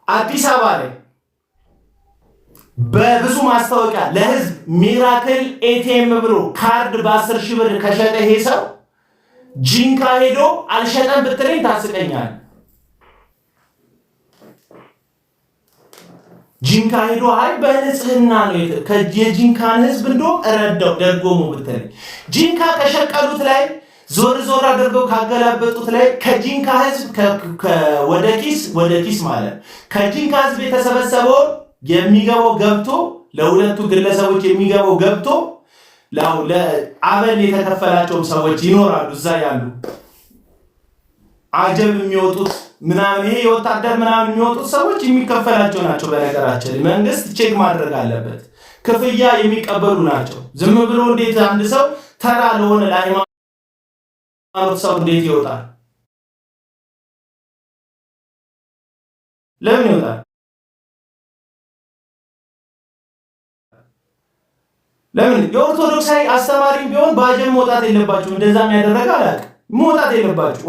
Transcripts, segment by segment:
አዲስ አበባ ላይ በብዙ ማስታወቂያ ለህዝብ ሚራክል ኤቲኤም ብሎ ካርድ በ10 ሺህ ብር ከሸጠ ይሄ ሰው ጂንካ ሄዶ አልሸጠም ብትለኝ ታስቀኛል። ጂንካ ሄዶ አይ በንጽህና ነው የጂንካን ህዝብ እንደውም እረዳው ደርጎሙ ብትለኝ ጂንካ ከሸቀሉት ላይ ዞር አድርገው ካገላበጡት ላይ ከጂንካ ህዝብ ወደ ኪስ ማለት ከጂንካ ህዝብ የተሰበሰበው የሚገባው ገብቶ ለሁለቱ ግለሰቦች የሚገባው ገብቶ ለአበል የተከፈላቸው ሰዎች ይኖራሉ። እዛ ያሉ አጀብ የሚወጡት ምናምን ይሄ የወታደር ምናምን የሚወጡት ሰዎች የሚከፈላቸው ናቸው። በነገራችን መንግስት ቼክ ማድረግ አለበት። ክፍያ የሚቀበሉ ናቸው። ዝም ብሎ እንዴት አንድ ሰው ተራ ለሆነ ለሃይማኖት ሰው እንዴት ይወጣል? ለምን ይወጣል? ለምን የኦርቶዶክሳዊ አስተማሪ ቢሆን ባጀም መውጣት የለባችሁ። እንደዛም ያደረገ አላውቅም። መውጣት የለባችሁ።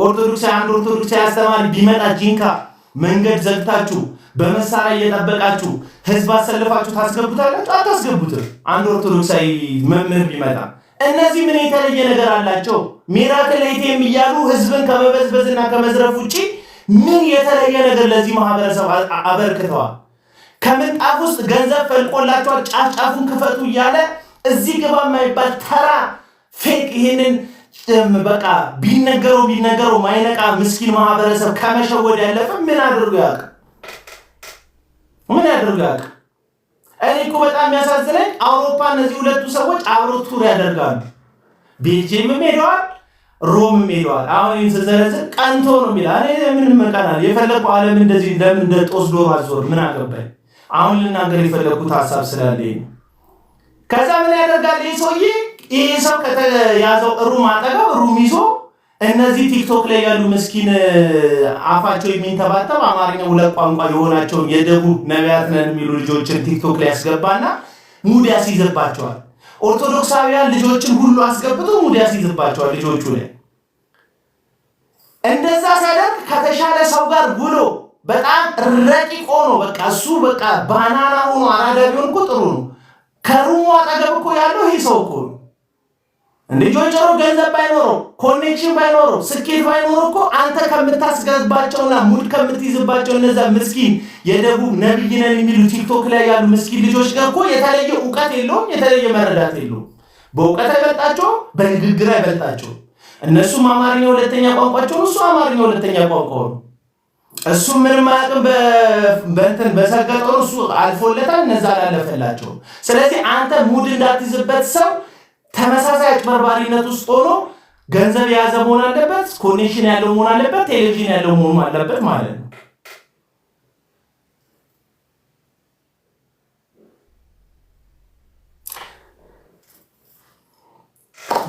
አንድ ኦርቶዶክሳዊ አስተማሪ ቢመጣ ጂንካ መንገድ ዘግታችሁ በመሳሪያ እየጠበቃችሁ ህዝብ አሰልፋችሁ ታስገቡታላችሁ? አታስገቡትም። አንድ ኦርቶዶክሳዊ መምህር ቢመጣ እነዚህ ምን የተለየ ነገር አላቸው? ሚራክል ኤቲኤም እያሉ ህዝብን ከመበዝበዝና ከመዝረፍ ውጪ ምን የተለየ ነገር ለዚህ ማህበረሰብ አበርክተዋል? ከምንጣፍ ውስጥ ገንዘብ ፈልቆላቸዋል። ጫፉን ክፈቱ እያለ እዚህ ግባ የማይባል ተራ ፌክ ይሄንን በቃ ቢነገረው ማይነቃ ምስኪን ማህበረሰብ ከመሸወድ ያለፈ ምን አድርጎ ያውቅ? እኔ እኮ በጣም የሚያሳዝነኝ አውሮፓ እነዚህ ሁለቱ ሰዎች አብሮ ቱር ያደርጋሉ። ቤልጅየምም ሄደዋል፣ ሮምም ሄደዋል። አሁን ስዘረዝር ቀንቶ ነው የሚላል። እኔ ምን መቀናል የፈለግኩ ዓለም እንደዚህ ለምን እንደ ጦስ ዶሮ አዞር ምን አገባኝ? አሁን ልናገር የፈለግኩት ሀሳብ ስላለኝ ነው። ከዛ ምን ያደርጋል ይህ ሰውዬ? ይህ ሰው ከተያዘው ሩም አጠገብ ሩም ይዞ እነዚህ ቲክቶክ ላይ ያሉ ምስኪን አፋቸው የሚንተባተብ አማርኛ ሁለት ቋንቋ የሆናቸውን የደቡብ ነቢያት ነን የሚሉ ልጆችን ቲክቶክ ላይ ያስገባና ሙድ ያስይዝባቸዋል። ኦርቶዶክሳውያን ልጆችን ሁሉ አስገብቶ ሙድ ያስይዝባቸዋል ልጆቹ ላይ። እንደዛ ሲያደርግ ከተሻለ ሰው ጋር ውሎ በጣም ረቂቅ ሆኖ በቃ እሱ በቃ ባናና ሆኖ አራዳ ቢሆን እኮ ጥሩ ነው። ከሩሙ አጠገብ እኮ ያለው ይህ ሰው እኮ ነው። እንደ ጆንጀሮ ገንዘብ ባይኖረው ኮኔክሽን ባይኖረው ስኬት ባይኖረው እኮ አንተ ከምታስገባቸውና ሙድ ከምትይዝባቸው እነዛ ምስኪን የደቡብ ነብይ ነን የሚሉ ቲክቶክ ላይ ያሉ ምስኪን ልጆች ጋር እኮ የተለየ እውቀት የለውም፣ የተለየ መረዳት የለውም። በእውቀት አይበልጣቸውም፣ በንግግር አይበልጣቸውም። እነሱም አማርኛ ሁለተኛ ቋንቋቸው ነው፣ እሱ አማርኛ ሁለተኛ ቋንቋው ነው። እሱ ምንም አያውቅም፣ በሰገጠው እሱ አልፎለታል፣ እነዛ አላለፈላቸውም። ስለዚህ አንተ ሙድ እንዳትይዝበት ሰው ተመሳሳይ አጭበርባሪነት ውስጥ ሆኖ ገንዘብ የያዘ መሆን አለበት፣ ኮኔክሽን ያለው መሆን አለበት፣ ቴሌቪዥን ያለው መሆን አለበት ማለት ነው።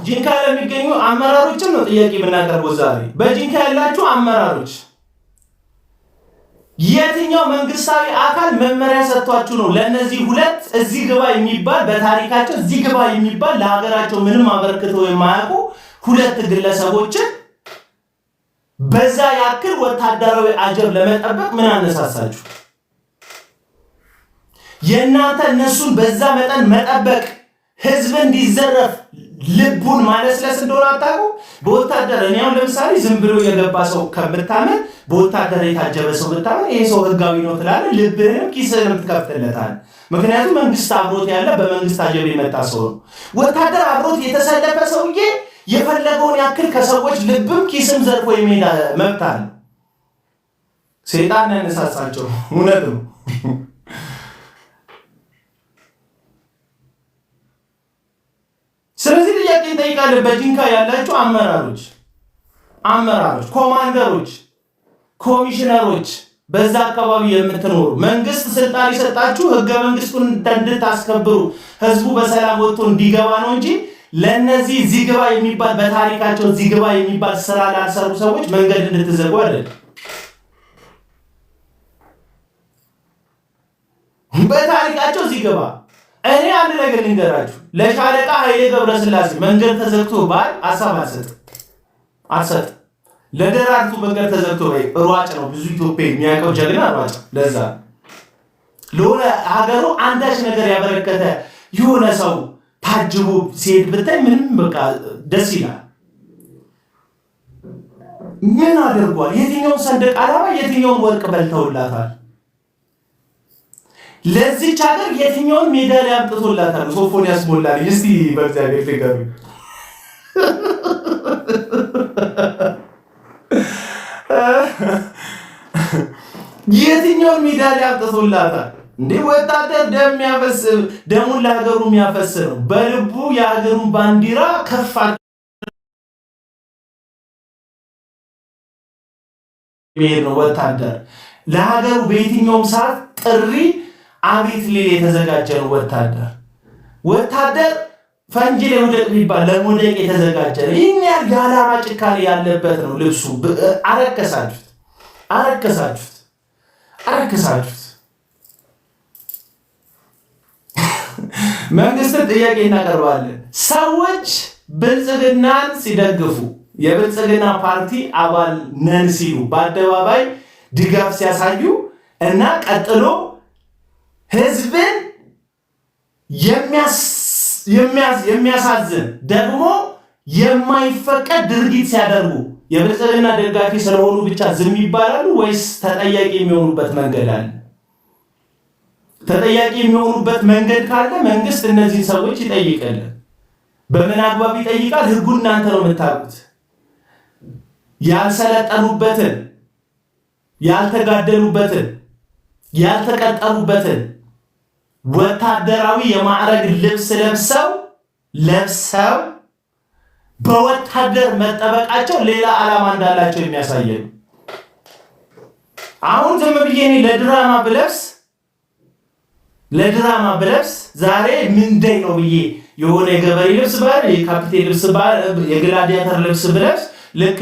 ጂንካ ለሚገኙ አመራሮችን ነው ጥያቄ ብናቀርበው ዛሬ። በጂንካ ያላችሁ አመራሮች የትኛው መንግስታዊ አካል መመሪያ ሰጥቷችሁ ነው ለነዚህ ሁለት እዚህ ግባ የሚባል በታሪካቸው እዚህ ግባ የሚባል ለሀገራቸው ምንም አበርክተው የማያውቁ ሁለት ግለሰቦችን በዛ ያክል ወታደራዊ አጀብ ለመጠበቅ ምን አነሳሳችሁ? የእናንተ እነሱን በዛ መጠን መጠበቅ ህዝብ እንዲዘረፍ ልቡን ማለስለስ እንደሆነ አታውቁ? በወታደር እኔ አሁን ለምሳሌ ዝም ብሎ የገባ ሰው ከምታመን በወታደር የታጀበ ሰው ብታመን ይሄ ሰው ህጋዊ ነው ትላለህ፣ ልብህንም ኪስህንም ትከፍትለታል። ምክንያቱም መንግስት አብሮት ያለ በመንግስት አጀብ የመጣ ሰው ነው። ወታደር አብሮት የተሰለፈ ሰውዬ የፈለገውን ያክል ከሰዎች ልብም ኪስም ዘርፎ የሚሄድ መብት አለ። ሰይጣን ያነሳሳቸው እውነት ነው። ስለዚህ ጥያቄ እንጠይቃለን። በጂንካ ያላችሁ አመራሮች፣ ኮማንደሮች፣ ኮሚሽነሮች በዛ አካባቢ የምትኖሩ መንግስት ስልጣን የሰጣችሁ ህገ መንግስቱን እንድታስከብሩ ህዝቡ በሰላም ወጥቶ እንዲገባ ነው እንጂ ለነዚህ ዚግባ የሚባል በታሪካቸው ዚግባ የሚባል ስራ ላልሰሩ ሰዎች መንገድ እንድትዘጉ አይደለም። በታሪካቸው ዚግባ እኔ አንድ ነገር ልንገራችሁ። ለሻለቃ ኃይሌ ገብረስላሴ መንገድ ተዘግቶ ባል አሳብ አልሰጥ ለደራርቱ መንገድ ተዘግቶ ሯጭ ነው። ብዙ ኢትዮጵያ የሚያውቀው ጀግና ሯጭ። ለዛ ለሆነ ሀገሩ አንዳች ነገር ያበረከተ የሆነ ሰው ታጅቦ ሲሄድ ብታይ ምንም በቃ ደስ ይላል። ምን አድርጓል? የትኛውን ሰንደቅ ዓላማ የትኛውን ወርቅ በልተውላታል? ለዚህች ሀገር የትኛውን ሜዳሊያ አምጥቶላታል? ሶፎንያስ ሞላልኝ እስቲ በእግዚአብሔር ንገሩ። የትኛውን ሜዳሊያ አምጥቶላታል? እንዴ ወታደር ደሙን ለሀገሩ የሚያፈስ ነው። በልቡ የሀገሩን ባንዲራ ከፍ ነው። ወታደር ለሀገሩ በየትኛውም ሰዓት ጥሪ አቤት ሊል የተዘጋጀ ነው። ወታደር ፈንጂ ላይ ውደቅ ቢባል ለመውደቅ የተዘጋጀ ነው። ይህን ያህል የዓላማ ጭካኔ ያለበት ነው ልብሱ። አረከሳችሁት። መንግስትን ጥያቄ እናቀርባለን። ሰዎች ብልጽግናን ሲደግፉ የብልጽግና ፓርቲ አባል ነን ሲሉ በአደባባይ ድጋፍ ሲያሳዩ እና ቀጥሎ ህዝብን የሚያሳዝን ደግሞ የማይፈቀድ ድርጊት ሲያደርጉ የብልጽግና ደጋፊ ስለሆኑ ብቻ ዝም ይባላሉ ወይስ ተጠያቂ የሚሆኑበት መንገድ አለ? ተጠያቂ የሚሆኑበት መንገድ ካለ መንግስት እነዚህን ሰዎች ይጠይቃል። በምን አግባብ ይጠይቃል? ህጉን እናንተ ነው የምታውቁት። ያልሰለጠኑበትን፣ ያልተጋደሉበትን፣ ያልተቀጠሩበትን ወታደራዊ የማዕረግ ልብስ ለብሰው በወታደር መጠበቃቸው ሌላ ዓላማ እንዳላቸው የሚያሳየን። አሁን ዝም ብዬ እኔ ለድራማ ብለብስ ዛሬ ምንድን ነው ብዬ የሆነ የገበሬ ልብስ ባል፣ የካፒቴን ልብስ ባል፣ የግላዲያተር ልብስ ብለብስ ልክ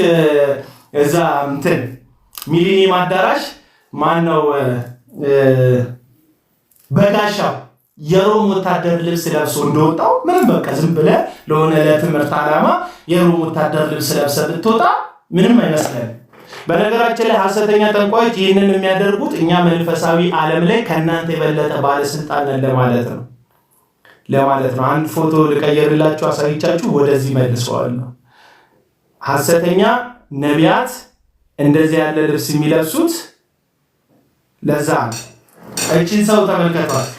እዛ እንትን ሚሊኒየም አዳራሽ ማነው በጋሻው የሮም ወታደር ልብስ ለብሶ እንደወጣው ምንም በቃ ዝም ብለህ ለሆነ ለትምህርት ዓላማ የሮም ወታደር ልብስ ለብሰህ ብትወጣ ምንም አይመስልም። በነገራችን ላይ ሐሰተኛ ጠንቋዮች ይህንን የሚያደርጉት እኛ መንፈሳዊ ዓለም ላይ ከእናንተ የበለጠ ባለስልጣን ነን ለማለት ነው። አንድ ፎቶ ልቀይርላችሁ አሳይቻችሁ ወደዚህ መልሰዋለሁ። ሐሰተኛ ነቢያት እንደዚህ ያለ ልብስ የሚለብሱት ለዛ ነው። እቺን ሰው ተመልከቷት።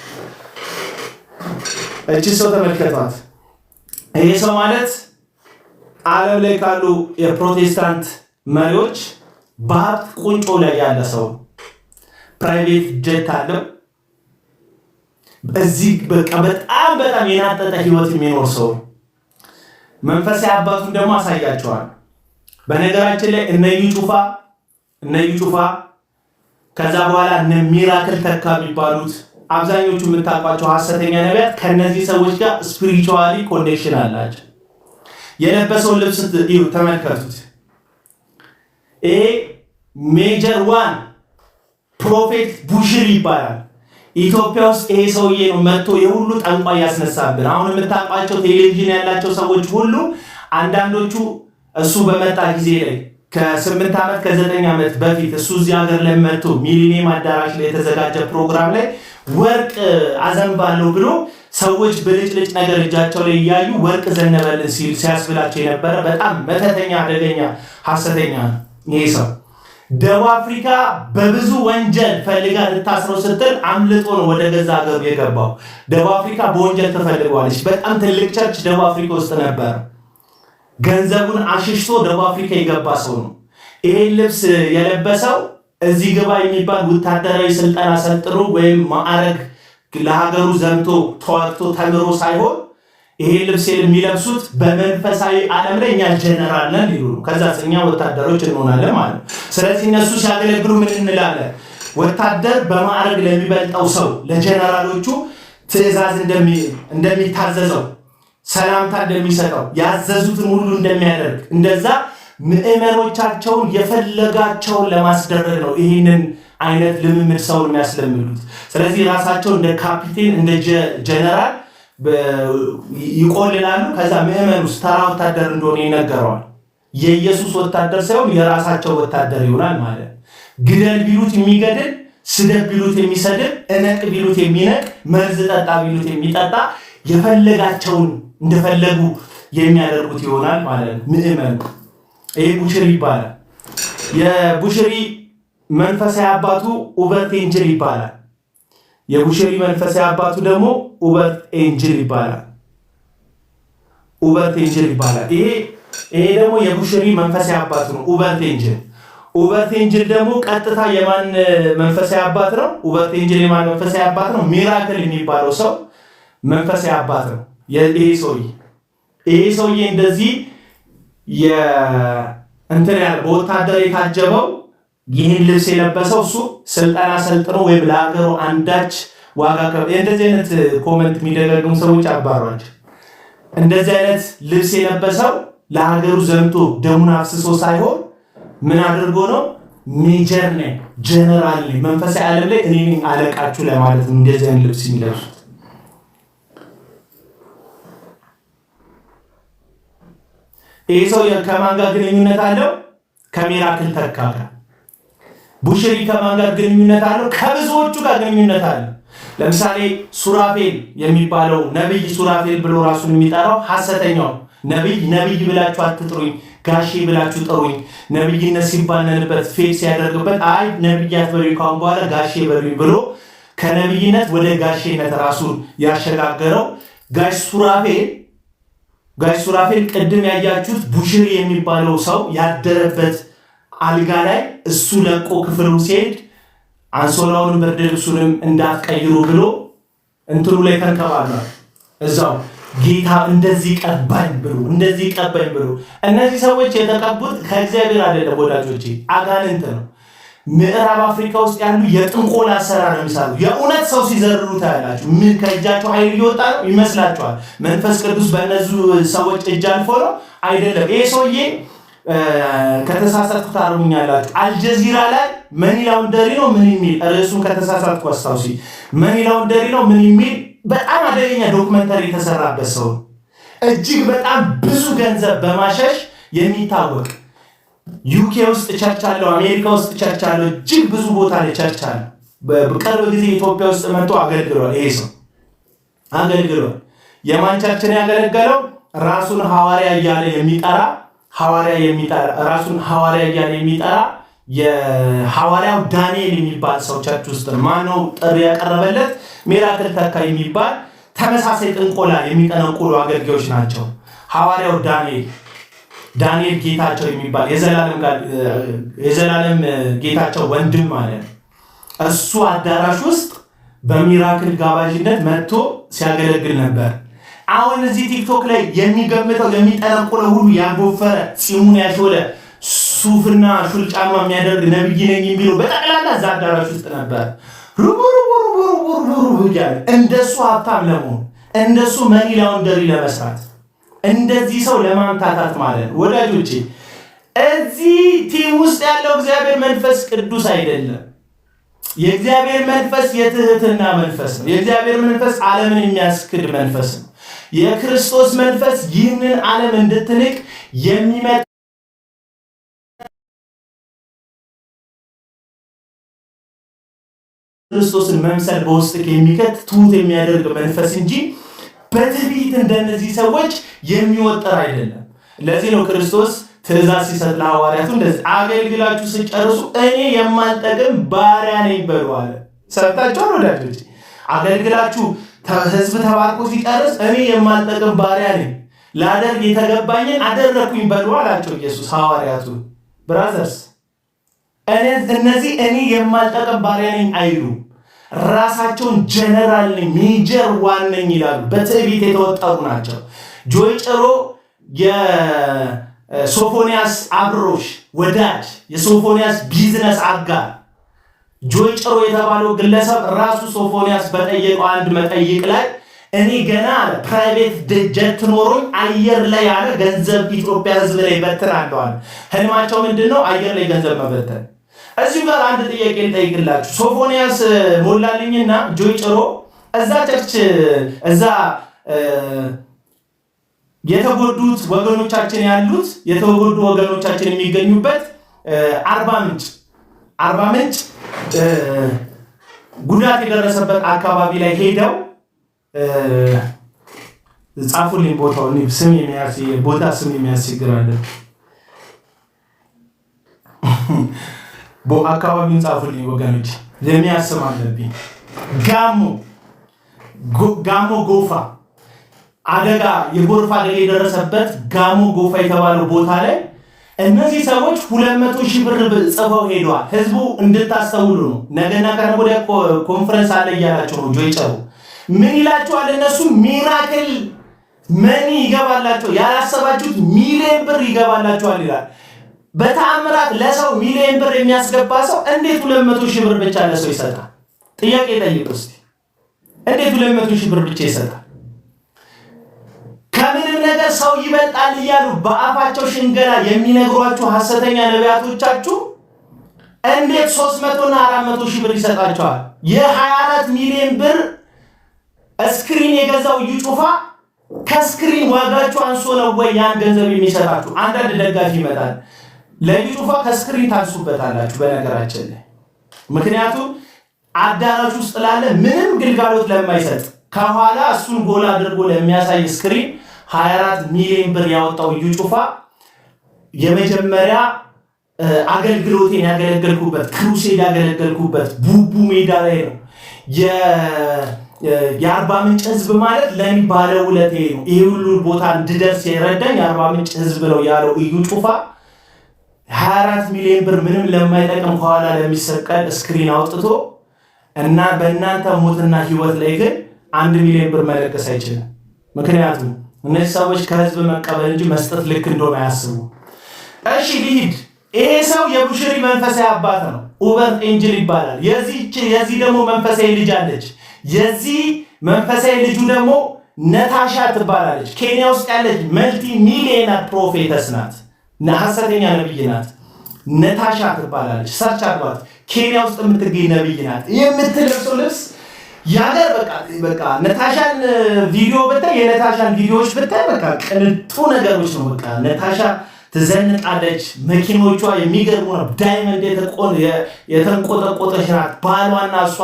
ይሄ ሰው ማለት ዓለም ላይ ካሉ የፕሮቴስታንት መሪዎች በሀብት ቁንጮ ላይ ያለ ሰው፣ ፕራይቬት ጀት አለው። እዚህ በቃ በጣም የናጠጠ ህይወት የሚኖር ሰው። መንፈሳዊ አባቱን ደግሞ አሳያቸዋል። በነገራችን ላይ እነ እዩ ጩፋ ከዛ በኋላ እነ ሚራክል ተካ የሚባሉት አብዛኞቹ የምታውቋቸው ሐሰተኛ ነቢያት ከነዚህ ሰዎች ጋር ስፒሪቹዋሊ ኮኔክሽን አላቸው። የለበሰው ልብስ ተመልከቱት። ይሄ ሜጀር ዋን ፕሮፌት ቡሽሪ ይባላል። ኢትዮጵያ ውስጥ ይሄ ሰውዬ ነው መጥቶ የሁሉ ጠንቋይ ያስነሳብን። አሁን የምታውቋቸው ቴሌቪዥን ያላቸው ሰዎች ሁሉ አንዳንዶቹ እሱ በመጣ ጊዜ ላይ ከ8 ዓመት ከ9 ዓመት በፊት እሱ እዚህ ሀገር ላይ መጥቶ ሚሊኒየም አዳራሽ ላይ የተዘጋጀ ፕሮግራም ላይ ወርቅ አዘንባለሁ ብሎ ሰዎች ብልጭልጭ ነገር እጃቸው ላይ እያዩ ወርቅ ዘነበልን ሲያስብላቸው የነበረ በጣም መተተኛ አደገኛ ሐሰተኛ ይሄ ሰው። ደቡብ አፍሪካ በብዙ ወንጀል ፈልጋ ልታስረው ስትል አምልጦ ነው ወደ ገዛ ሀገሩ የገባው። ደቡብ አፍሪካ በወንጀል ተፈልገዋለች። በጣም ትልቅ ቸርች ደቡብ አፍሪካ ውስጥ ነበር። ገንዘቡን አሽሽቶ ደቡብ አፍሪካ የገባ ሰው ነው። ይሄን ልብስ የለበሰው እዚህ ግባ የሚባል ወታደራዊ ስልጠና ሰልጥኖ ወይም ማዕረግ ለሀገሩ ዘምቶ ተዋግቶ ተምሮ ሳይሆን ይሄ ልብስ የሚለብሱት በመንፈሳዊ ዓለም ላይ እኛ ጀነራል ነን ይሉ ነው። ከዛ እኛ ወታደሮች እንሆናለን ማለት ነው። ስለዚህ እነሱ ሲያገለግሉ ምን እንላለን? ወታደር በማዕረግ ለሚበልጠው ሰው ለጀነራሎቹ ትዕዛዝ እንደሚታዘዘው ሰላምታ እንደሚሰጠው ያዘዙትን ሁሉ እንደሚያደርግ እንደዛ ምዕመኖቻቸውን የፈለጋቸውን ለማስደረግ ነው ይህንን አይነት ልምምድ ሰውን የሚያስለምዱት። ስለዚህ ራሳቸው እንደ ካፒቴን እንደ ጀነራል ይቆልላሉ። ከዛ ምዕመን ውስጥ ተራ ወታደር እንደሆነ ይነገረዋል። የኢየሱስ ወታደር ሳይሆን የራሳቸው ወታደር ይሆናል ማለት። ግደል ቢሉት የሚገድል፣ ስደብ ቢሉት የሚሰድብ፣ እነቅ ቢሉት የሚነቅ፣ መርዝ ጠጣ ቢሉት የሚጠጣ፣ የፈለጋቸውን እንደፈለጉ የሚያደርጉት ይሆናል ማለት ነው። ምእመን ይሄ ቡሽሪ ይባላል። የቡሽሪ መንፈሳዊ አባቱ ኡበርት ኤንጅል ይባላል። የቡሽሪ መንፈሳዊ አባቱ ደግሞ ኡበርት ኤንጅል ይባላል። ኡበርት ኤንጅል ይባላል። ይሄ ደግሞ የቡሽሪ መንፈሳዊ አባቱ ነው፣ ኡበርት ኤንጅል። ኡበርት ኤንጅል ደግሞ ቀጥታ የማን መንፈሳዊ አባት ነው? ኡበርት ኤንጅል የማን መንፈሳዊ አባት ነው? ሚራክል የሚባለው ሰው መንፈሳዊ አባት ነው። ይሄ ሰውዬ እንደዚህ እንትን ያለ በወታደር የታጀበው ይህን ልብስ የለበሰው እሱ ስልጠና ሰልጥኖ ወይም ለሀገሩ አንዳች ዋጋ እንደዚህ አይነት ኮመንት የሚደረግሙ ሰዎች አባሯቸው። እንደዚህ አይነት ልብስ የለበሰው ለሀገሩ ዘምቶ ደሙን አፍስሶ ሳይሆን ምን አድርጎ ነው? ሜጀር ነኝ፣ ጀነራል ነኝ፣ መንፈሳዊ ዓለም ላይ እኔ ነኝ አለቃችሁ ለማለት ነው እንደዚህ አይነት ልብስ የሚለብሱት። ይህ ሰው ከማን ጋር ግንኙነት አለው? ከሚራክል ተካ ጋር። ቡሽሪ ከማን ጋር ግንኙነት አለው? ከብዙዎቹ ጋር ግንኙነት አለው። ለምሳሌ ሱራፌል የሚባለው ነብይ፣ ሱራፌል ብሎ ራሱን የሚጠራው ሐሰተኛው ነብይ ብላችሁ አትጥሩኝ፣ ጋሼ ብላችሁ ጥሩኝ፣ ነብይነት ሲባልነንበት ፌክ ሲያደርግበት አይ ነብይ አትበሉኝ ካሁን በኋላ ጋሼ በሉኝ ብሎ ከነብይነት ወደ ጋሼነት ራሱን ያሸጋገረው ጋሽ ሱራፌል ቅድም ያያችሁት ቡሽሪ የሚባለው ሰው ያደረበት አልጋ ላይ እሱ ለቆ ክፍሉ ሲሄድ አንሶላውን ብርድ ልብሱንም እንዳትቀይሩ ብሎ እንትኑ ላይ ተንከባሏል። እዛው ጌታ እንደዚህ ቀባኝ ብሎ እነዚህ ሰዎች የተቀቡት ከእግዚአብሔር አይደለም ወዳጆቼ፣ አጋንንት ነው። ምዕራብ አፍሪካ ውስጥ ያሉ የጥንቆላ አሰራር ነው የሚሰሩ። የእውነት ሰው ሲዘርሩ ታያላችሁ። ምን ከእጃቸው ኃይል እየወጣ ነው ይመስላችኋል? መንፈስ ቅዱስ በእነዚህ ሰዎች እጅ አልፎ ነው አይደለም። ይሄ ሰውዬ ከተሳሳትኩ ታርሙኛላችሁ። አልጀዚራ ላይ መኒ ላውንደሪ ነው ምን የሚል ርዕሱን ከተሳሳትኩ አስታውሲ። መኒ ላውንደሪ ነው ምን የሚል በጣም አደገኛ ዶክመንተሪ የተሰራበት ሰው እጅግ በጣም ብዙ ገንዘብ በማሸሽ የሚታወቅ ዩኬ ውስጥ ቸርች አለው፣ አሜሪካ ውስጥ ቸርች አለው፣ እጅግ ብዙ ቦታ ላይ ቸርች አለው። በቅርብ ጊዜ ኢትዮጵያ ውስጥ መጥቶ አገልግሏል። ይሄ ሰው አገልግሏል። የማን ቸርችን ያገለገለው? ራሱን ሐዋርያ እያለ የሚጠራ ራሱን ሐዋርያ እያለ የሚጠራ የሐዋርያው ዳንኤል የሚባል ሰው ቸርች ውስጥ ማነው ጥሪ ያቀረበለት? ሚራክል ተካ የሚባል ተመሳሳይ ጥንቆላ የሚጠነቁሉ አገልጋዮች ናቸው። ሐዋርያው ዳንኤል ጌታቸው የሚባል የዘላለም ጌታቸው ወንድም ማለት ነው። እሱ አዳራሽ ውስጥ በሚራክል ጋባዥነት መጥቶ ሲያገለግል ነበር። አሁን እዚህ ቲክቶክ ላይ የሚገምተው የሚጠነቁለው ሁሉ ያጎፈረ ፂሙን ያሾለ ሱፍና ሹል ጫማ የሚያደርግ ነብይ ነኝ የሚለው በጠቅላላ እዛ አዳራሽ ውስጥ ነበር። ሩቡሩቡሩቡሩቡሩ እያለ እንደሱ ሀብታም ለመሆን እንደሱ መኒ ላውንደሪ ለመስራት እንደዚህ ሰው ለማምታታት ማለት ነው። ወዳጆቼ እዚህ ቲም ውስጥ ያለው እግዚአብሔር መንፈስ ቅዱስ አይደለም። የእግዚአብሔር መንፈስ የትህትና መንፈስ ነው። የእግዚአብሔር መንፈስ ዓለምን የሚያስክድ መንፈስ ነው። የክርስቶስ መንፈስ ይህንን ዓለም እንድትንቅ የሚመጣ ክርስቶስን መምሰል በውስጥህ የሚከት ትሁት የሚያደርግ መንፈስ እንጂ በትዕቢት እንደነዚህ ሰዎች የሚወጠር አይደለም። ለዚህ ነው ክርስቶስ ትእዛዝ ሲሰጥ ለሐዋርያቱ እንደዚህ አገልግላችሁ ስጨርሱ እኔ የማልጠቅም ባሪያ ነኝ በሉ አለ። ሰምታችኋል ወዳጆች? አገልግላችሁ ህዝብ ተባርኮ ሲጨርስ እኔ የማልጠቅም ባሪያ ነኝ፣ ላደርግ የተገባኝን አደረኩኝ በሉ አላቸው ኢየሱስ ሐዋርያቱ። ብራዘርስ እነዚህ እኔ የማልጠቅም ባሪያ ነኝ አይሉ፣ ራሳቸውን ጀነራል ነኝ ሜጀር ዋን ነኝ ይላሉ። በትዕቢት የተወጠሩ ናቸው። ጆይ ጭሮ የሶፎንያስ አብሮሽ ወዳጅ፣ የሶፎንያስ ቢዝነስ አጋር ጆይ ጭሮ የተባለው ግለሰብ ራሱ ሶፎንያስ በጠየቀው አንድ መጠይቅ ላይ እኔ ገና ፕራይቬት ጀት ኖሮኝ አየር ላይ ያለ ገንዘብ ኢትዮጵያ ህዝብ ላይ በትናለሁ አለ። ህልማቸው ምንድነው? አየር ላይ ገንዘብ መበተን። እዚሁ ጋር አንድ ጥያቄ ልጠይቅላችሁ። ሶፎንያስ ሞላልኝና ጆይ ጭሮ እዛ ቸርች እዛ የተጎዱት ወገኖቻችን ያሉት የተጎዱ ወገኖቻችን የሚገኙበት አርባ ምንጭ ጉዳት የደረሰበት አካባቢ ላይ ሄደው ጻፉልኝ ቦታውን ስም የሚያስቸግራል አካባቢውን ጻፉልኝ ወገኖች የሚያስም አለብኝ ጋሞ ጎፋ አደጋ የጎርፍ አደጋ የደረሰበት ጋሞ ጎፋ የተባለው ቦታ ላይ እነዚህ ሰዎች 200,000 ብር ጽፈው ሄደዋል። ህዝቡ እንድታስተውሉ ነው። ነገና ከነገ ወዲያ ኮንፈረንስ አለ እያላቸው ነው። ጆይጨሩ ምን ይላቸዋል? እነሱ ሚራክል መኒ ይገባላቸው ያላሰባችሁት ሚሊዮን ብር ይገባላቸዋል ይላል። በተአምራት ለሰው ሚሊዮን ብር የሚያስገባ ሰው እንዴት 200,000 ብር ብቻ ለሰው ይሰጣል? ጥያቄ ጠይቁ እስቲ። እንዴት 200,000 ብር ብቻ ይሰጣል? ከምንም ነገር ሰው ይበልጣል እያሉ በአፋቸው ሽንገላ የሚነግሯችሁ ሐሰተኛ ነቢያቶቻችሁ እንዴት 300 እና 400,000 ብር ይሰጣቸዋል? የ24 ሚሊዮን ብር ስክሪን የገዛው እዩ ጩፋ ከስክሪን ዋጋችሁ አንሶ ነው ወይ ያን ገንዘብ የሚሰጣችሁ? አንዳንድ ደጋፊ ይመጣል። ለዩ ጩፋ ከስክሪን ታንሱበታላችሁ በነገራችን ላይ። ምክንያቱም አዳራሽ ውስጥ ላለ ምንም ግልጋሎት ለማይሰጥ ከኋላ እሱን ጎል አድርጎ ለሚያሳይ ስክሪን 24 ሚሊዮን ብር ያወጣው እዩ ጩፋ የመጀመሪያ አገልግሎቴን ያገለገልኩበት ክሩሴድ ያገለገልኩበት ቡቡ ሜዳ ላይ ነው። የአርባ ምንጭ ህዝብ ማለት ለኔ ባለውለቴ ነው። ይሄ ሁሉ ቦታ እንድደርስ የረዳኝ የአርባ ምንጭ ህዝብ ነው ያለው እዩ ጩፋ 24 ሚሊዮን ብር ምንም ለማይጠቅም ከኋላ ለሚሰቀል ስክሪን አውጥቶ እና በእናንተ ሞትና ህይወት ላይ ግን 1 ሚሊዮን ብር መለገስ አይችልም። ምክንያቱም እነዚህ ሰዎች ከህዝብ መቀበል እንጂ መስጠት ልክ እንደሆነ አያስቡ። እሺ ልሂድ። ይሄ ሰው የቡሽሪ መንፈሳዊ አባት ነው። ኡበር ኤንጅል ይባላል። የዚህ ደግሞ መንፈሳዊ ልጅ አለች። የዚህ መንፈሳዊ ልጁ ደግሞ ነታሻ ትባላለች። ኬንያ ውስጥ ያለች መልቲ ሚሊዮነር ፕሮፌተስ ናት። ሐሰተኛ ነብይ ናት። ነታሻ ትባላለች። ሰርች አድርጓት። ኬንያ ውስጥ የምትገኝ ነብይ ናት። የምትለብሰው ልብስ ያገር በቃ ነታሻን ቪዲዮ ብታይ የነታሻን ቪዲዮዎች ብታይ በቃ ቅንጡ ነገሮች ነው። በቃ ነታሻ ትዘንጣለች። መኪኖቿ የሚገርሙ ነው። ዳይመንድ የተንቆጠቆጠች ናት። ባሏና እሷ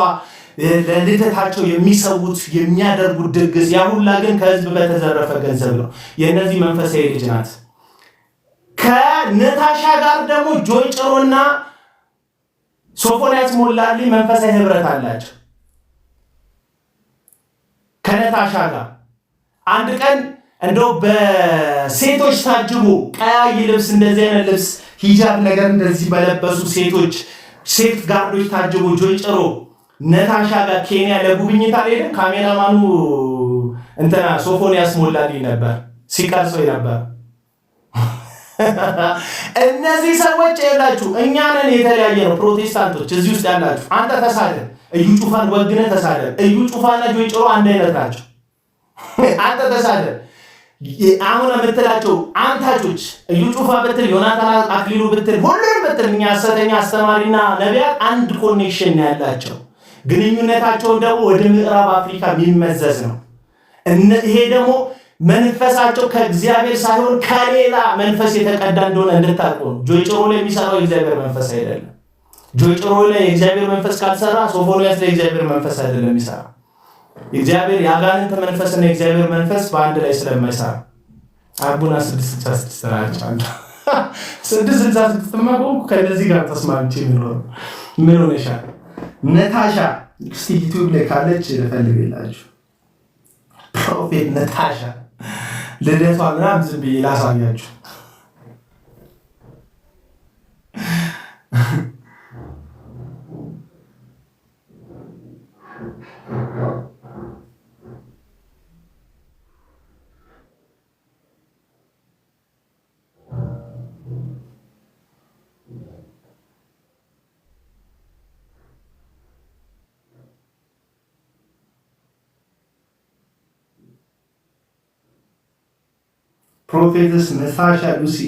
ለልደታቸው የሚሰዉት የሚያደርጉት ድግስ ያ ሁላ ግን ከህዝብ በተዘረፈ ገንዘብ ነው። የእነዚህ መንፈሳዊ ልጅ ናት። ከነታሻ ጋር ደግሞ ጆይ ጭሮና ሶፎንያስ ሞላልኝ መንፈሳዊ ህብረት አላቸው። ከነታሻ ጋር አንድ ቀን እንደው በሴቶች ታጅቦ ቀያይ ልብስ እንደዚህ አይነት ልብስ ሂጃብ ነገር እንደዚህ በለበሱ ሴት ጋርዶች ታጅቦ ጆይ ጭሮ ነታሻ ጋር ኬንያ ለጉብኝት አልሄድም። ካሜራማኑ እንትና ሶፎንያስ ሞላልኝ ነበር ሲቀርጸው ነበር። እነዚህ ሰዎች ያላችሁ እኛ ነን የተለያየ ነው። ፕሮቴስታንቶች እዚህ ውስጥ ያላችሁ አንተ ተሳደብ፣ እዩ ጩፋን ወግነህ ተሳደብ። እዩ ጩፋና ጆይ ጭሮ አንድ አይነት ናቸው። አንተ ተሳደብ። አሁን የምትላቸው አንታቾች እዩ ጩፋ ብትል ዮናታን አክሊሉ ብትል ሁሉም ብትል እኛ ሐሰተኛ አስተማሪና ነቢያት አንድ ኮኔክሽን ያላቸው ግንኙነታቸውን ደግሞ ወደ ምዕራብ አፍሪካ የሚመዘዝ ነው። ይሄ ደግሞ መንፈሳቸው ከእግዚአብሔር ሳይሆን ከሌላ መንፈስ የተቀዳ እንደሆነ እንድታውቁ ነው። ጆይ ጭሮ ላይ የሚሰራው የእግዚአብሔር መንፈስ አይደለም። ጆይ ጭሮ ላይ የእግዚአብሔር መንፈስ ካልሰራ ሶፎንያስ ላይ የእግዚአብሔር መንፈስ አይደለም የሚሰራ። የእግዚአብሔር የአጋንንት መንፈስና የእግዚአብሔር መንፈስ በአንድ ላይ ስለማይሰራ አቡና 666 ናቸው። 666 ማቆም ከነዚህ ጋር ተስማምቼ ምን ሆነሻል? ነታሻ እስቲ ዩቲዩብ ላይ ካለች ልፈልግላችሁ። ፕሮፌት ነታሻ ልደቷ ምናምን ዝም ብዬ ላሳያችሁ። ፕሮፌትስ ነታሻ ሉሲ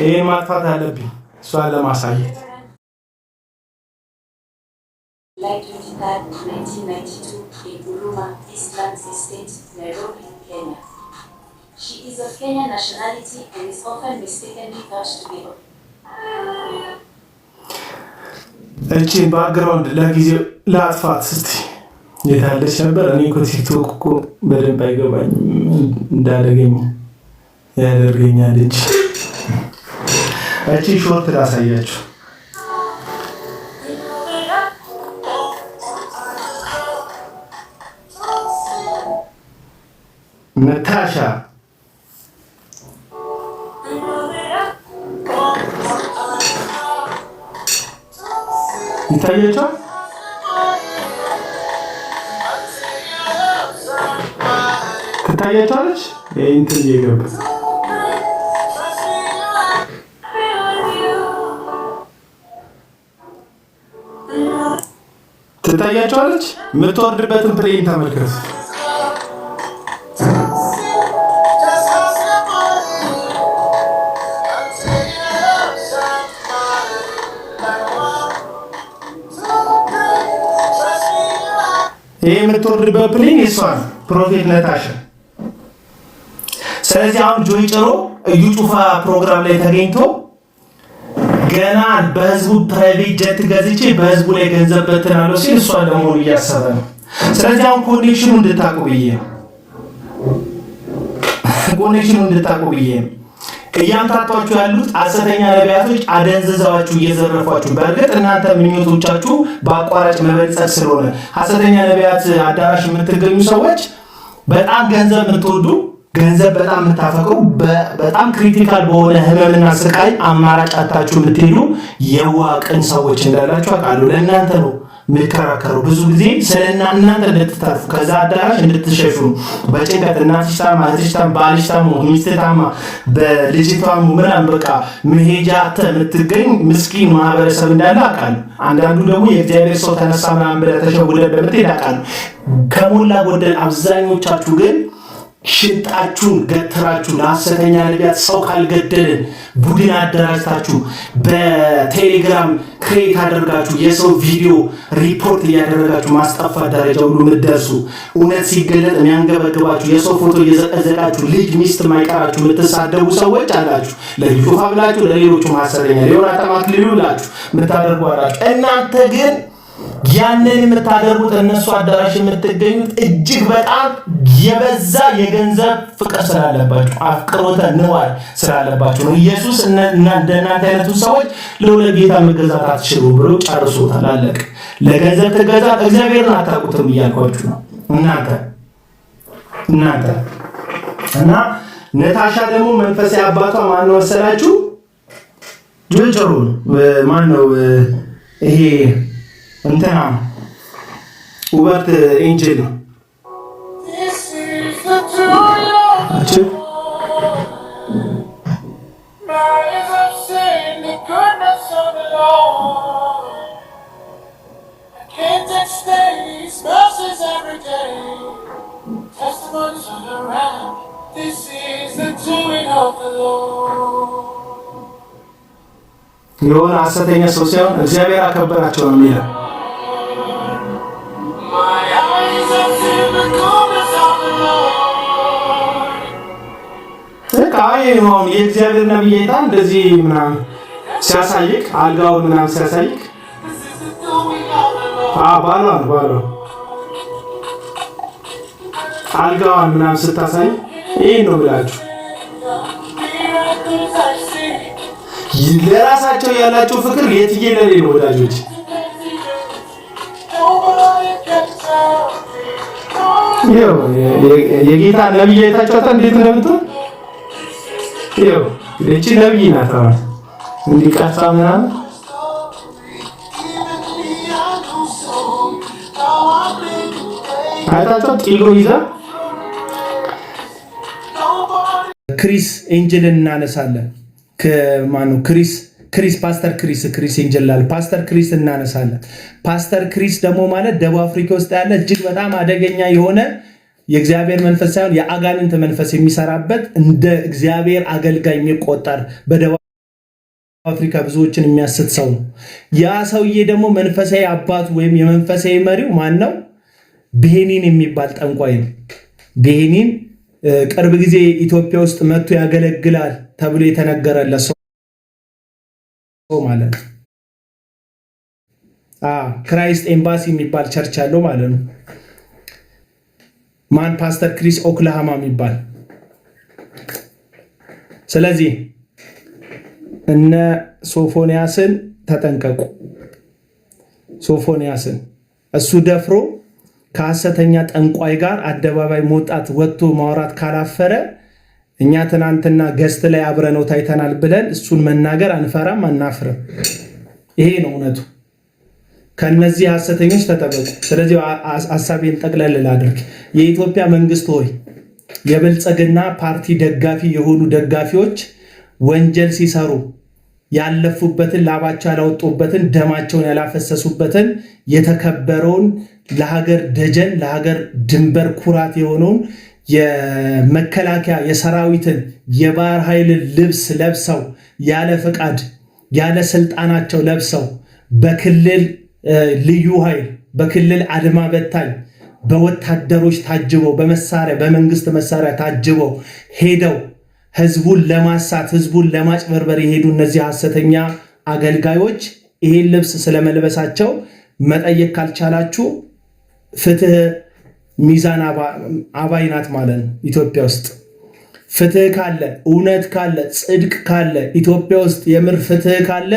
ይሄን ማጥፋት አለብኝ እሷን ለማሳየት። July 23, 1992, in Huruma, Eastlands Estate, Nairobi, Kenya. She is of Kenyan nationality and is often mistakenly thought to be እቺን ባክግራውንድ ለጊዜው ላጥፋት እስቲ። የታለች ነበር? እኔ እኮ ቲክቶክ እኮ በደንብ አይገባኝም እንዳደረገኝ ያደርገኛል እንጂ። እቺ ሾርት ላሳያችሁ። ነታሻ ይታያችኋል? ትታያችኋለች? እንትን እየገባ ትታያችኋለች? የምትወርድበትን ፕሌን ተመልከቱ። ይሄ የምትወርድበት ፕሌን የሷ ፕሮፌት ነታሻ። ስለዚህ አሁን ጆይ ጭሮ እዩ ጩፋ ፕሮግራም ላይ ተገኝቶ ገና በህዝቡ ፕራይቬት ጀት ገዝቼ በህዝቡ ላይ ገንዘብ በትናለው ሲል እሷ ደግሞ እያሰበ ነው። ስለዚህ አሁን ኮኔክሽኑ እንድታውቁ ብዬ ነው እያምታቷችሁ ያሉት ሐሰተኛ ነቢያቶች አደንዝዘዋችሁ እየዘረፏችሁ። በእርግጥ እናንተ ምኞቶቻችሁ በአቋራጭ መበልጸግ ስለሆነ ሐሰተኛ ነቢያት አዳራሽ የምትገኙ ሰዎች በጣም ገንዘብ የምትወዱ፣ ገንዘብ በጣም የምታፈቅሩ፣ በጣም ክሪቲካል በሆነ ህመምና ስቃይ አማራጭ አታችሁ የምትሄዱ የዋቅን ሰዎች እንዳላችሁ አውቃለሁ። ለእናንተ ነው የሚከራከሩ። ብዙ ጊዜ ስለእናንተ እንድትተርፉ ከዛ አዳራሽ እንድትሸሹ በጭንቀት እናትሽ ታማ፣ እህትሽ ታማ፣ ባልሽ ታማ፣ ሚስትህ ታማ፣ በልጅቷም ምናምን በቃ መሄጃ የምትገኝ ምስኪን ማህበረሰብ እንዳለ አውቃለሁ። አንዳንዱ ደግሞ የእግዚአብሔር ሰው ተነሳ ምናምን ብለህ ተሸውደህ በምትሄድ አውቃለሁ። ከሞላ ጎደል አብዛኞቻችሁ ግን ሽንጣችሁን ገትራችሁ ለሐሰተኛ ነቢያት ሰው ካልገደልን ቡድን አደራጅታችሁ በቴሌግራም ክሬት አደርጋችሁ የሰው ቪዲዮ ሪፖርት እያደረጋችሁ ማስጠፋት ደረጃ ሁሉ የምትደርሱ እውነት ሲገለጥ የሚያንገበግባችሁ የሰው ፎቶ እየዘቀዘቃችሁ ልጅ ሚስት ማይቀራችሁ የምትሳደቡ ሰዎች አላችሁ። ለዩቱብ ብላችሁ ለሌሎቹ ሐሰተኛ ሊሆን አጠማክልሉ ብላችሁ የምታደርጉ አላችሁ። እናንተ ግን ያንን የምታደርጉት እነሱ አዳራሽ የምትገኙት እጅግ በጣም የበዛ የገንዘብ ፍቅር ስላለባችሁ አፍቅሮተ ንዋይ ስላለባችሁ ነው። ኢየሱስ እንደናንተ አይነቱ ሰዎች ለሁለት ጌታ መገዛት አትችሉ ብሎ ጨርሶታል። አለቀ። ለገንዘብ ትገዛት እግዚአብሔርን አታውቁትም እያልኳችሁ ነው እናንተ እና ነታሻ ደግሞ መንፈሳዊ አባቷ ማን ነው መሰላችሁ? ጆንጨሩ ማን ነው ይሄ እንትና ውበት ኤንጀል ነው። የሆነ ሐሰተኛ ሰው ሲሆን እግዚአብሔር አከበራቸው ነው የሚለው። አሁን የእግዚአብሔር ነብይ ጌታ እንደዚህ ምናምን ሲያሳይክ አልጋውን ምናምን ሲያሳይክ ባሏን አልጋዋን ምናምን ስታሳይ ይህ ነው ብላችሁ ለራሳቸው ያላቸው ፍቅር የትየለሌ ነው ወዳጆች። የጌታ ነብይ አይታችኋት እንዴት እንደምትሆን እቺ ነብይ ናት። እንዲቀርጻ ምናምን አይታችኋት ጢሎ ይዛ ክሪስ ኤንጀልን እናነሳለን። ከማነው ክሪስ ፓስተር ክሪስ ኤንጀል ላል ፓስተር ክሪስ እናነሳለን። ፓስተር ክሪስ ደግሞ ማለት ደቡብ አፍሪካ ውስጥ ያለ እጅግ በጣም አደገኛ የሆነ የእግዚአብሔር መንፈስ ሳይሆን የአጋንንት መንፈስ የሚሰራበት እንደ እግዚአብሔር አገልጋይ የሚቆጠር በደቡብ አፍሪካ ብዙዎችን የሚያስት ሰው ነው። ያ ሰውዬ ደግሞ መንፈሳዊ አባቱ ወይም የመንፈሳዊ መሪው ማን ነው? ቤኒን የሚባል ጠንቋይ ነው። ቤኒን ቅርብ ጊዜ ኢትዮጵያ ውስጥ መጥቶ ያገለግላል ተብሎ የተነገረለት ሰው ማለት ነው። ክራይስት ኤምባሲ የሚባል ቸርች አለው ማለት ነው። ማን? ፓስተር ክሪስ ኦክላሃማ የሚባል። ስለዚህ እነ ሶፎንያስን ተጠንቀቁ። ሶፎንያስን እሱ ደፍሮ ከሐሰተኛ ጠንቋይ ጋር አደባባይ መውጣት ወጥቶ ማውራት ካላፈረ እኛ ትናንትና ገስት ላይ አብረነው ታይተናል ብለን እሱን መናገር አንፈራም፣ አናፍርም። ይሄ ነው እውነቱ። ከነዚህ ሐሰተኞች ተጠበቁ። ስለዚህ ሐሳቤን ጠቅለል ላድርግ። የኢትዮጵያ መንግስት ሆይ የብልጽግና ፓርቲ ደጋፊ የሆኑ ደጋፊዎች ወንጀል ሲሰሩ ያለፉበትን ላባቸው ያላወጡበትን ደማቸውን ያላፈሰሱበትን የተከበረውን ለሀገር ደጀን ለሀገር ድንበር ኩራት የሆነውን የመከላከያ የሰራዊትን የባህር ኃይልን ልብስ ለብሰው ያለ ፍቃድ ያለ ስልጣናቸው ለብሰው በክልል ልዩ ኃይል በክልል አድማ በታኝ በወታደሮች ታጅበው በመሳሪያ በመንግስት መሳሪያ ታጅበው ሄደው ህዝቡን ለማሳት ህዝቡን ለማጭበርበር የሄዱ እነዚህ ሐሰተኛ አገልጋዮች ይሄን ልብስ ስለመልበሳቸው መጠየቅ ካልቻላችሁ ፍትህ ሚዛን አባይ ናት ማለት ነው። ኢትዮጵያ ውስጥ ፍትህ ካለ እውነት ካለ ጽድቅ ካለ ኢትዮጵያ ውስጥ የምር ፍትህ ካለ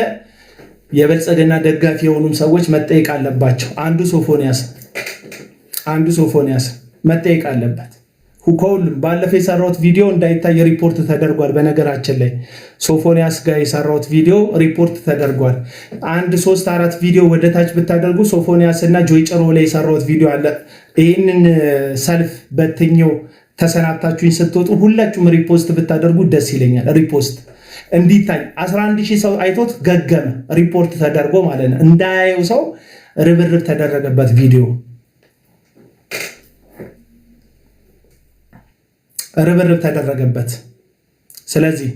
የብልጽግና ደጋፊ የሆኑም ሰዎች መጠየቅ አለባቸው። አንዱ ሶፎንያስ መጠየቅ አለበት። ከሁሉም ባለፈው የሰራሁት ቪዲዮ እንዳይታይ ሪፖርት ተደርጓል። በነገራችን ላይ ሶፎንያስ ጋር የሰራሁት ቪዲዮ ሪፖርት ተደርጓል። 1-3-4 ቪዲዮ ወደታች ብታደርጉ ሶፎንያስ እና ጆይ ጭሮ ላይ የሰራሁት ቪዲዮ አለ። ይህንን ሰልፍ በትኛው ተሰናብታችሁኝ ስትወጡ ሁላችሁም ሪፖስት ብታደርጉ ደስ ይለኛል። ሪፖስት እንዲታይ 11,000 ሰው አይቶት ገገመ። ሪፖርት ተደርጎ ማለት ነው። እንዳያየው ሰው ርብርብ ተደረገበት ቪዲዮ ርብርብ ተደረገበት። ስለዚህ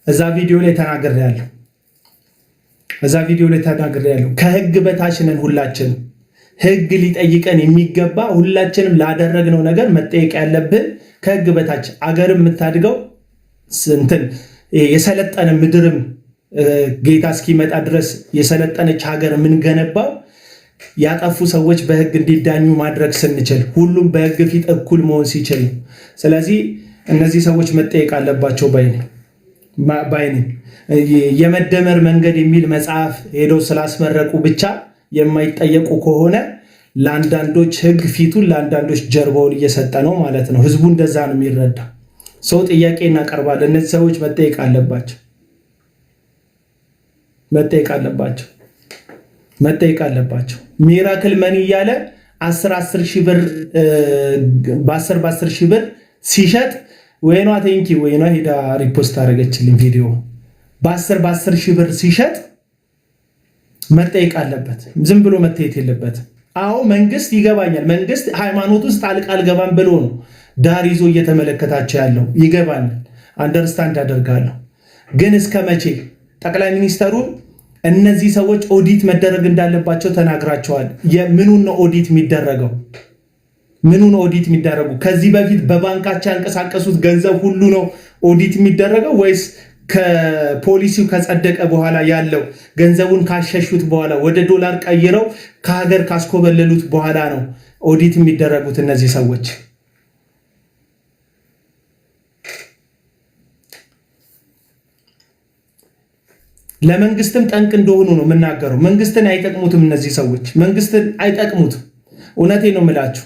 እዛ ቪዲዮ ላይ ተናግሬያለሁ። ከህግ በታች ነን ሁላችንም። ህግ ሊጠይቀን የሚገባ ሁላችንም ላደረግነው ነገር መጠየቅ ያለብን ከህግ በታች። አገር የምታድገው እንትን የሰለጠነ ምድርም ጌታ እስኪመጣ ድረስ የሰለጠነች ሀገር የምንገነባው ያጠፉ ሰዎች በህግ እንዲዳኙ ማድረግ ስንችል፣ ሁሉም በህግ ፊት እኩል መሆን ሲችል። ስለዚህ እነዚህ ሰዎች መጠየቅ አለባቸው ባይኔ። የመደመር መንገድ የሚል መጽሐፍ ሄደው ስላስመረቁ ብቻ የማይጠየቁ ከሆነ ለአንዳንዶች ህግ ፊቱን ለአንዳንዶች ጀርባውን እየሰጠ ነው ማለት ነው። ህዝቡ እንደዛ ነው የሚረዳው። ሰው ጥያቄ እናቀርባለን። እነዚህ ሰዎች መጠየቅ አለባቸው። ሚራክል መኒ እያለ 10 ሺህ ብር በ10 ሺህ ብር ሲሸጥ ወይኗ ቴንኪ ወይኗ ሄዳ ሪፖስት አደረገችልኝ ቪዲዮ። በ10 ሺህ ብር ሲሸጥ መጠየቅ አለበት። ዝም ብሎ መታየት የለበትም። አዎ መንግስት ይገባኛል። መንግስት ሃይማኖት ውስጥ ጣልቃ አልገባም ብሎ ነው ዳር ይዞ እየተመለከታቸው ያለው። ይገባኛል፣ አንደርስታንድ አደርጋለሁ። ግን እስከ መቼ? ጠቅላይ ሚኒስተሩ እነዚህ ሰዎች ኦዲት መደረግ እንዳለባቸው ተናግራቸዋል። ምኑን ነው ኦዲት የሚደረገው? ከዚህ በፊት በባንካቸው ያንቀሳቀሱት ገንዘብ ሁሉ ነው ኦዲት የሚደረገው ወይስ ከፖሊሲው ከጸደቀ በኋላ ያለው ገንዘቡን ካሸሹት በኋላ ወደ ዶላር ቀይረው ከሀገር ካስኮበለሉት በኋላ ነው ኦዲት የሚደረጉት እነዚህ ሰዎች? ለመንግስትም ጠንቅ እንደሆኑ ነው የምናገረው። መንግስትን አይጠቅሙትም እነዚህ ሰዎች፣ መንግስትን አይጠቅሙትም። እውነቴን ነው የምላችሁ።